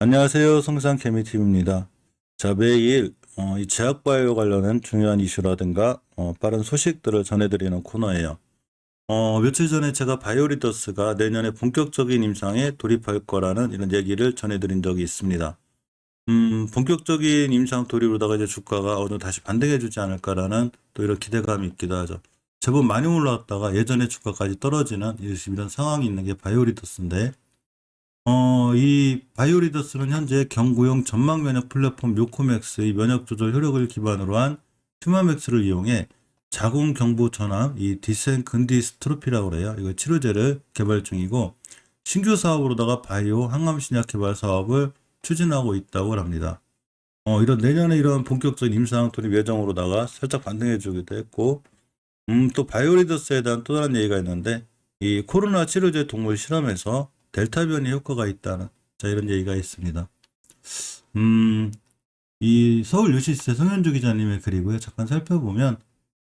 안녕하세요. 성상케미팀입니다. 자, 매일 이 제약바이오 관련한 중요한 이슈라든가 빠른 소식들을 전해드리는 코너예요. 며칠 전에 제가 바이오리더스가 내년에 본격적인 임상에 돌입할 거라는 이런 얘기를 전해드린 적이 있습니다. 본격적인 임상 돌입으로다가 이제 주가가 어느 다시 반등해주지 않을까라는 또 이런 기대감이 있기도 하죠. 제법 많이 올라왔다가 예전의 주가까지 떨어지는 이런 상황이 있는 게 바이오리더스인데, 이 바이오리더스는 현재 경구용 점막 면역 플랫폼 묘코맥스의 면역 조절 효력을 기반으로 한 휴마맥스를 이용해 자궁 경부 전환, 이 디센근디스트로피라고 그래요. 이거 치료제를 개발 중이고 신규 사업으로다가 바이오 항암 신약 개발 사업을 추진하고 있다고 합니다. 이런 내년에 이런 본격적인 임상 돌입 예정으로다가 살짝 반등해 주기도 했고, 또 바이오리더스에 대한 또 다른 얘기가 있는데, 이 코로나 치료제 동물 실험에서 델타 변이 효과가 있다는, 자, 이런 얘기가 있습니다. 이 서울 유시스의 성현주 기자님의 글이고요. 잠깐 살펴보면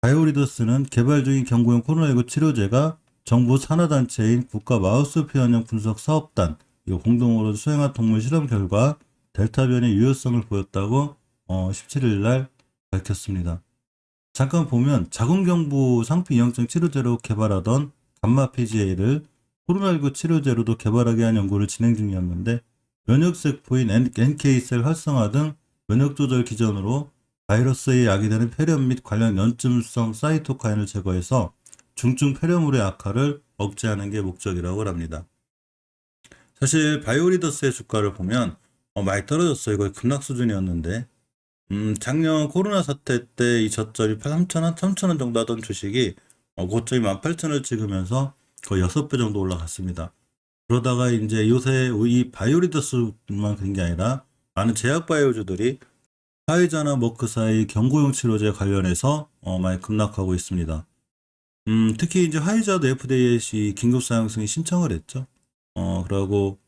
바이오리더스는 개발 중인 경구용 코로나19 치료제가 정부 산하단체인 국가 마우스 표현형 분석 사업단 이거 공동으로 수행한 동물 실험 결과 델타 변이 유효성을 보였다고 17일 날 밝혔습니다. 잠깐 보면 자궁경부 상피 이형증 치료제로 개발하던 감마 PGA를 코로나19 치료제로도 개발하게 한 연구를 진행 중이었는데 면역세포인 NK셀 활성화 등 면역조절 기전으로 바이러스에 야기되는 폐렴 및 관련 연증성 사이토카인을 제거해서 중증 폐렴물의 악화를 억제하는 게 목적이라고 합니다. 사실 바이오리더스의 주가를 보면 많이 떨어졌어요. 거의 급락 수준이었는데 작년 코로나 사태 때 이 저점이 3,000원 정도 하던 주식이 고점이 18,000원을 찍으면서 거의 6배 정도 올라갔습니다. 그러다가 이제 요새 이 바이오리더스만 그런 게 아니라 많은 제약 바이오주들이 화이자나 머크사의 경구용 치료제 관련해서 많이 급락하고 있습니다. 특히 이제 화이자도 FDA에 긴급 사용 승인 신청을 했죠. 그리고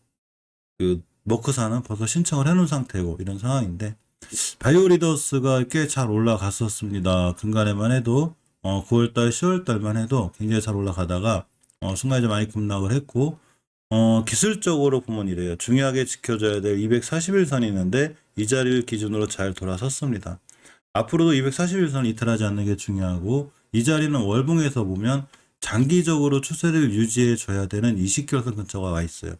그 머크사는 벌써 신청을 해놓은 상태고 이런 상황인데 바이오리더스가 꽤 잘 올라갔었습니다. 근간에만 해도 9월달, 10월달만 해도 굉장히 잘 올라가다가 순간에 좀 많이 급락을 했고 기술적으로 보면 이래요. 중요하게 지켜줘야 될 241선이 있는데 이 자리를 기준으로 잘 돌아섰습니다. 앞으로도 241선 이탈하지 않는 게 중요하고 이 자리는 월봉에서 보면 장기적으로 추세를 유지해 줘야 되는 20개월선 근처가 와 있어요.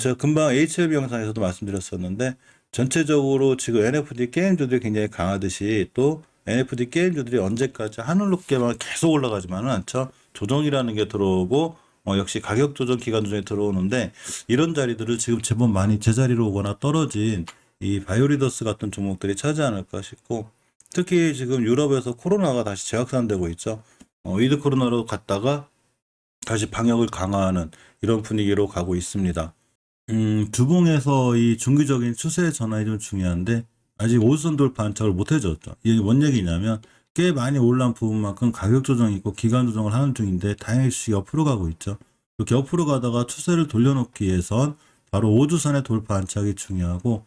제가 금방 HLB 영상에서도 말씀드렸었는데 전체적으로 지금 NFT 게임주들이 굉장히 강하듯이 또 NFT 게임주들이 언제까지 하늘높게만 계속 올라가지만은 않죠. 조정이라는 게 들어오고 역시 가격 조정 기간 조정이 들어오는데 이런 자리들을 지금 제법 많이 제자리로 오거나 떨어진 이 바이오리더스 같은 종목들이 차지 않을까 싶고 특히 지금 유럽에서 코로나가 다시 재확산되고 있죠. 위드 코로나로 갔다가 다시 방역을 강화하는 이런 분위기로 가고 있습니다. 주봉에서 이 중기적인 추세 전환이 좀 중요한데 아직 5선 돌파 안착을 못 해줬죠. 이게 뭔 얘기냐면 꽤 많이 올라온 부분만큼 가격 조정이 있고 기간 조정을 하는 중인데 다행히 주식이 옆으로 가고 있죠. 이렇게 옆으로 가다가 추세를 돌려놓기 위해선 바로 5주선의 돌파 안착이 중요하고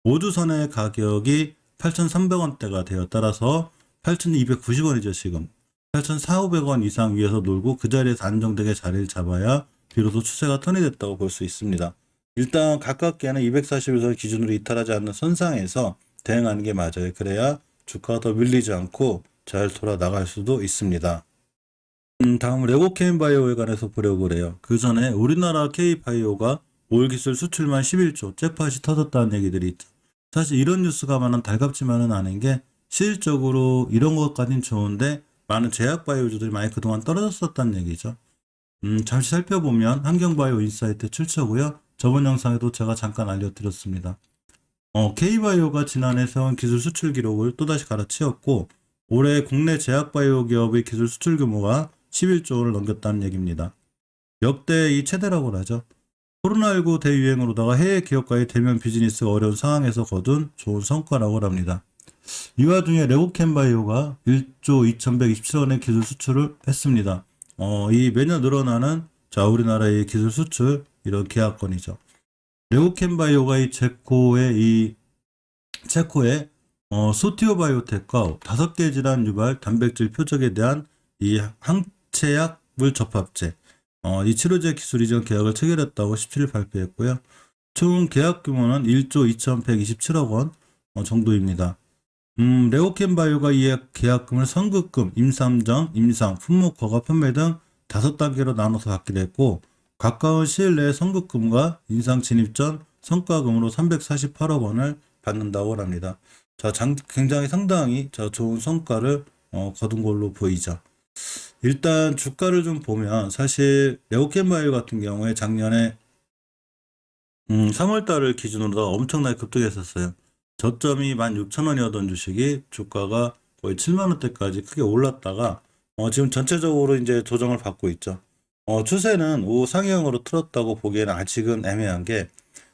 5주선의 가격이 8,300원대가 되어 따라서 8,290원이죠 지금. 8,400원 이상 위에서 놀고 그 자리에서 안정되게 자리를 잡아야 비로소 추세가 턴이 됐다고 볼 수 있습니다. 일단 가깝게는 241선 기준으로 이탈하지 않는 선상에서 대응하는 게 맞아요. 그래야 주가가 더 밀리지 않고 잘 돌아 나갈 수도 있습니다. 다음 레고케인바이오에 관해서 보려고 그래요. 그 전에 우리나라 K바이오가 올 기술 수출만 11조 잭팟이 터졌다는 얘기들이 있죠. 사실 이런 뉴스가 많은 달갑지만은 않은 게 실질적으로 이런 것까진 좋은데 많은 제약바이오주들이 많이 그동안 떨어졌었다는 얘기죠. 잠시 살펴보면 환경바이오 인사이트 출처고요. 저번 영상에도 제가 잠깐 알려드렸습니다. K바이오가 지난해 세운 기술 수출 기록을 또다시 갈아치웠고 올해 국내 제약바이오 기업의 기술 수출 규모가 11조 원을 넘겼다는 얘기입니다. 역대 이 최대라고 하죠. 코로나19 대유행으로다가 해외 기업과의 대면 비즈니스가 어려운 상황에서 거둔 좋은 성과라고 합니다. 이 와중에 레고캔바이오가 1조 2127원의 기술 수출을 했습니다. 이 매년 늘어나는 우리나라의 기술 수출 이런 계약건이죠. 레고캔바이오가 이 체코의 소티오바이오텍과 5개 질환 유발 단백질 표적에 대한 이 항체약 물 접합제 이 치료제 기술 이전 계약을 체결했다고 17일 발표했고요. 총 계약 규모는 1조 2,127억 원 정도입니다. 레오캠바이오가 이 계약금을 선급금, 임삼정, 임상, 품목 허가, 판매 등 5단계로 나눠서 받기로 했고, 가까운 시일 내에 선급금과 인상 진입 전 성과금으로 348억 원을 받는다고 합니다. 자, 굉장히 상당히 좋은 성과를 거둔 걸로 보이죠. 일단 주가를 좀 보면 사실 레오캠바이오 같은 경우에 작년에 3월 달을 기준으로 엄청나게 급등했었어요. 저점이 16,000원이었던 주식이 주가가 거의 7만 원대까지 크게 올랐다가 지금 전체적으로 이제 조정을 받고 있죠. 추세는 우상향으로 틀었다고 보기에는 아직은 애매한 게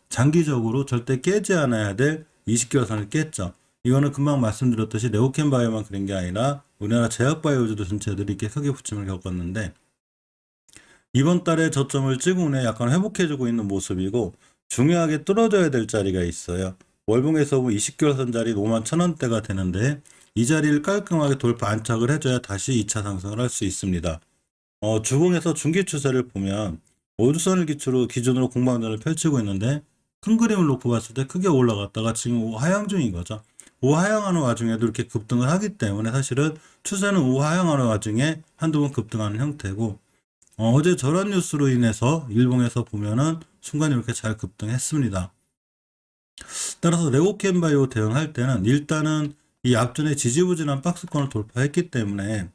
장기적으로 절대 깨지 않아야 될 20개월선을 깼죠. 이거는 금방 말씀드렸듯이 레오캠바이오만 그런 게 아니라 우리나라 제약바이오주도 전체들이 이렇게 크게 부침을 겪었는데 이번 달에 저점을 찍은 후에 약간 회복해주고 있는 모습이고 중요하게 뚫어져야 될 자리가 있어요. 월봉에서 보면 20개월선 자리 51,000원대가 되는데 이 자리를 깔끔하게 돌파 안착을 해줘야 다시 2차 상승을 할 수 있습니다. 주봉에서 중기 추세를 보면 5주선을 기준으로 공방전을 펼치고 있는데 큰 그림을 놓고 봤을 때 크게 올라갔다가 지금 우하향 중인 거죠. 우하향하는 와중에도 이렇게 급등을 하기 때문에 사실은 추세는 우하향하는 와중에 한두 번 급등하는 형태고 어제 저런 뉴스로 인해서 일봉에서 보면은 순간 이렇게 잘 급등했습니다. 따라서 레오캠바이오 대응할 때는 일단은 이 앞전에 지지부진한 박스권을 돌파했기 때문에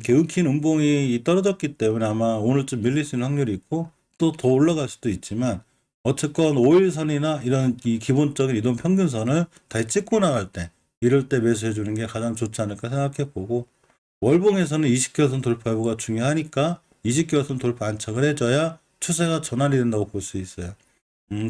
개은킨 음봉이 떨어졌기 때문에 아마 오늘쯤 밀릴 수 있는 확률이 있고 또 더 올라갈 수도 있지만 어쨌건 5일선이나 이런 이 기본적인 이동 평균선을 다시 찍고 나갈 때 이럴 때 매수해 주는 게 가장 좋지 않을까 생각해 보고 월봉에서는 20개월선 돌파 여부가 중요하니까 20개월선 돌파 안착을 해줘야 추세가 전환이 된다고 볼 수 있어요.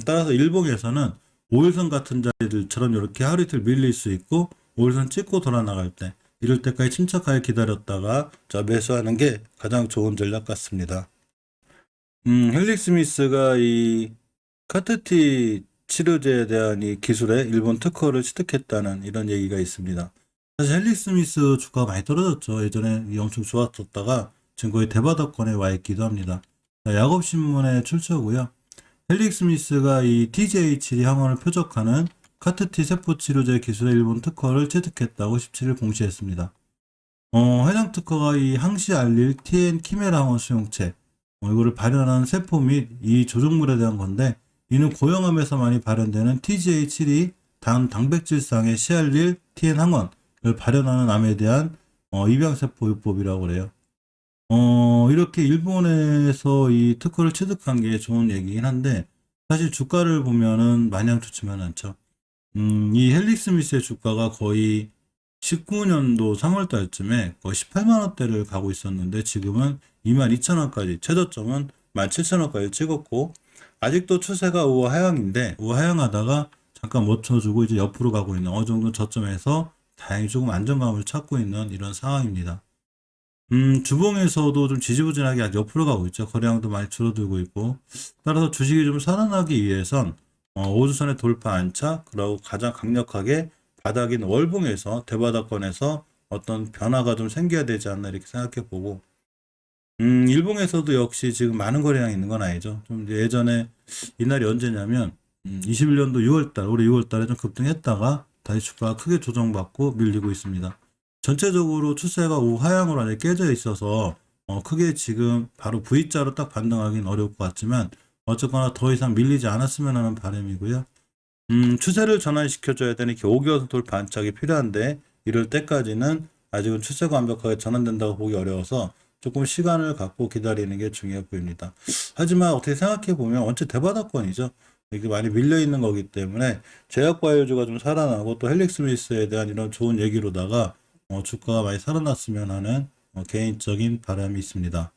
따라서 일봉에서는 5일선 같은 자리들처럼 이렇게 하루 이틀 밀릴 수 있고 5일선 찍고 돌아 나갈 때 이럴 때까지 침착하게 기다렸다가 매수하는 게 가장 좋은 전략 같습니다. 헬릭스미스가 이 카트티 치료제에 대한 이 기술의 일본 특허를 취득했다는 이런 얘기가 있습니다. 사실 헬릭스미스 주가가 많이 떨어졌죠. 예전에 엄청 좋았었다가 지금 거의 대바닥권에 와 있기도 합니다. 야곱신문의 출처고요. 헬릭스미스가 이 TJH 항원을 표적하는 카트티 세포 치료제 기술의 일본 특허를 취득했다고 17일 공시했습니다. 해당 특허가 이 항시 알릴 TN 키메라 항원 수용체 이거를 발현한 세포 및 이 조종물에 대한 건데 이는 고형암에서 많이 발현되는 TGA7이 단백질상의 시알릴 TN 항원을 발현하는 암에 대한 입양세포요법이라고 그래요. 이렇게 일본에서 이 특허를 취득한 게 좋은 얘기긴 한데 사실 주가를 보면은 마냥 좋지만 않죠. 이 헬릭스미스의 주가가 거의 19년도 3월 달쯤에 거의 18만 원대를 가고 있었는데 지금은 22,000원까지 최저점은 17,000원까지 찍었고 아직도 추세가 우하향인데 우하향하다가 잠깐 멈춰주고 이제 옆으로 가고 있는 어느 정도 저점에서 다행히 조금 안정감을 찾고 있는 이런 상황입니다. 주봉에서도 좀 지지부진하게 아직 옆으로 가고 있죠. 거래량도 많이 줄어들고 있고 따라서 주식이 좀 살아나기 위해선 5주선의 돌파 안착 그리고 가장 강력하게 바닥인 월봉에서 대바닥권에서 어떤 변화가 좀 생겨야 되지 않나 이렇게 생각해 보고 일봉에서도 역시 지금 많은 거래량이 있는 건 아니죠. 좀 예전에 이날이 언제냐면 21년도 6월달 올해 6월달에 좀 급등했다가 다시 주가가 크게 조정받고 밀리고 있습니다. 전체적으로 추세가 우하향으로 아직 깨져 있어서 크게 지금 바로 V자로 딱 반등하기는 어려울 것 같지만 어쨌거나 더 이상 밀리지 않았으면 하는 바람이고요. 추세를 전환시켜줘야 되는 이렇게 5개월 돌파 안착이 필요한데 이럴 때까지는 아직은 추세가 완벽하게 전환된다고 보기 어려워서 조금 시간을 갖고 기다리는 게 중요해 보입니다. 하지만 어떻게 생각해 보면 원체 대바닥권이죠. 이게 많이 밀려 있는 거기 때문에 제약바이오주가 좀 살아나고 또 헬릭스미스에 대한 이런 좋은 얘기로다가 주가가 많이 살아났으면 하는 개인적인 바람이 있습니다.